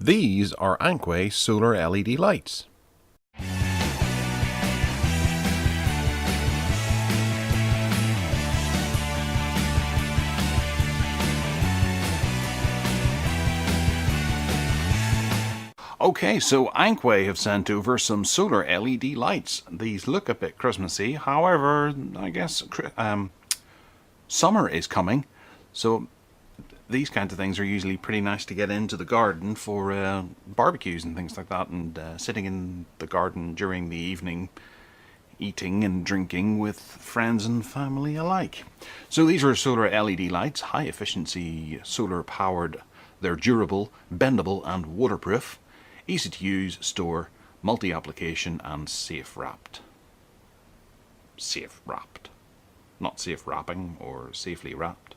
These are Ankway solar LED lights. Okay, so Ankway have sent over some solar LED lights. These look a bit Christmassy, however, I guess summer is coming, so these kinds of things are usually pretty nice to get into the garden for barbecues and things like that, and sitting in the garden during the evening, eating and drinking with friends and family alike. So these are solar LED lights, high efficiency solar powered. They're durable, bendable and waterproof, easy to use, store, multi-application and safe wrapped. Safe wrapped. Not safe wrapping or safely wrapped.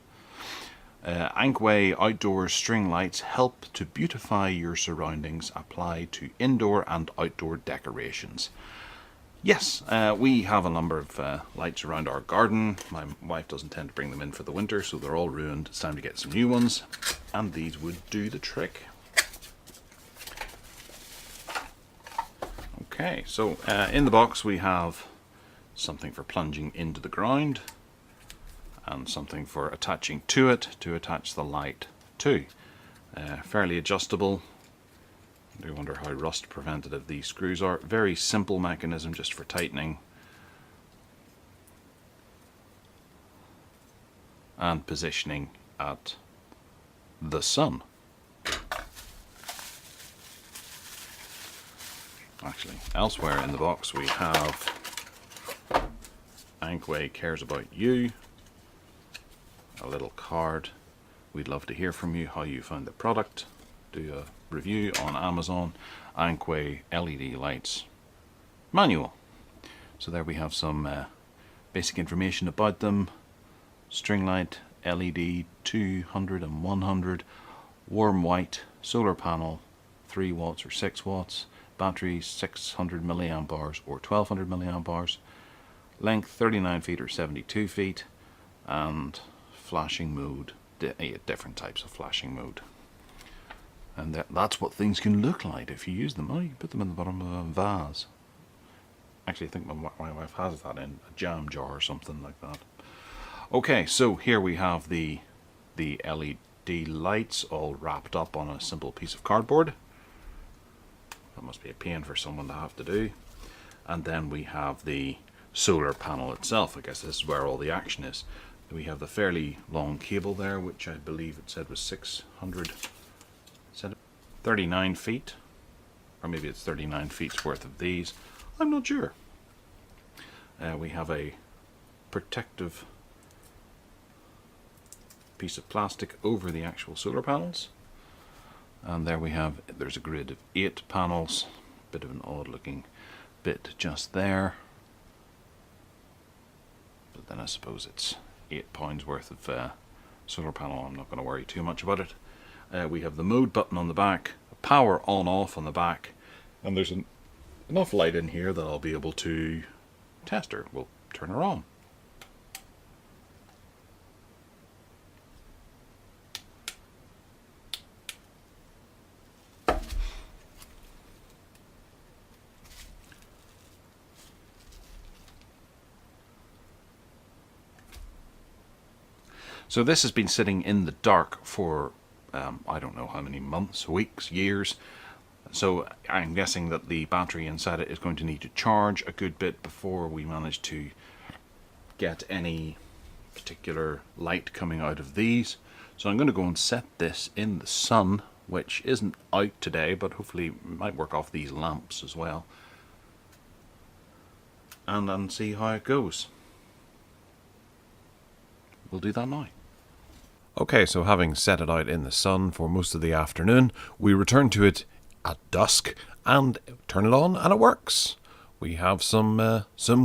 Ankway outdoor string lights help to beautify your surroundings, apply to indoor and outdoor decorations. Yes, we have a number of lights around our garden. My wife doesn't tend to bring them in for the winter, so they're all ruined. It's time to get some new ones, and these would do the trick. Okay, so in the box we have something for plunging into the ground, and something for attaching to it to attach the light to. Fairly adjustable. I do wonder how rust preventative these screws are. Very simple mechanism just for tightening and positioning at the sun. Actually, elsewhere in the box we have Ankway cares about you. A little card. We'd love to hear from you how you found the product. Do a review on Amazon. Ankway LED lights manual. So there we have some basic information about them. String light, LED 200 and 100, warm white, solar panel 3 watts or 6 watts, battery 600 milliamp hours or 1200 milliamp hours, length 39 feet or 72 feet, and flashing mode, 8 different types of flashing mode. And that's what things can look like if you use them. Oh, you can put them in the bottom of a vase. Actually, I think my wife has that in a jam jar or something like that. Okay, so here we have the LED lights all wrapped up on a simple piece of cardboard. That must be a pain for someone to have to do. And then we have the solar panel itself. I guess this is where all the action is. We have the fairly long cable there, which I believe it said was 39 feet, or maybe it's 39 feet worth of these. I'm not sure. We have a protective piece of plastic over the actual solar panels, and there we have, there's a grid of 8 panels. Bit of an odd looking bit just there, but then I suppose it's £8 worth of solar panel. I'm not going to worry too much about it. We have the mode button on the back, power on off on the back, and there's enough light in here that I'll be able to test her. We'll turn her on. So this has been sitting in the dark for I don't know how many months, weeks, years. So I'm guessing that the battery inside it is going to need to charge a good bit before we manage to get any particular light coming out of these. So I'm going to go and set this in the sun, which isn't out today, but hopefully might work off these lamps as well, and see how it goes. We'll do that now. Okay, so having set it out in the sun for most of the afternoon, we return to it at dusk and turn it on, and it works. We have some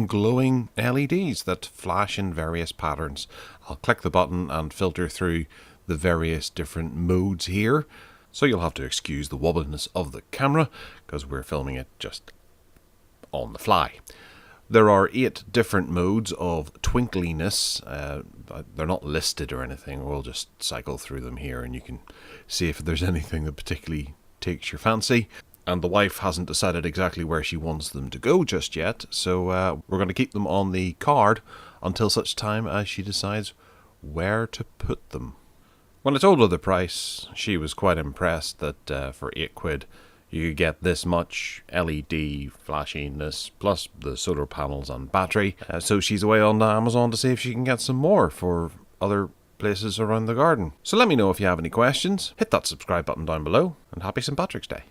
glowing LEDs that flash in various patterns. I'll click the button and filter through the various different modes here. So you'll have to excuse the wobbliness of the camera because we're filming it just on the fly. There are 8 different modes of twinkliness. They're not listed or anything. We'll just cycle through them here and you can see if there's anything that particularly takes your fancy. And the wife hasn't decided exactly where she wants them to go just yet, so we're going to keep them on the card until such time as she decides where to put them. When I told her the price, she was quite impressed that for £8 you could get this much LED flashiness plus the solar panels and battery. So she's away on Amazon to see if she can get some more for other places around the garden. So let me know if you have any questions, hit that subscribe button down below, and happy St. Patrick's Day.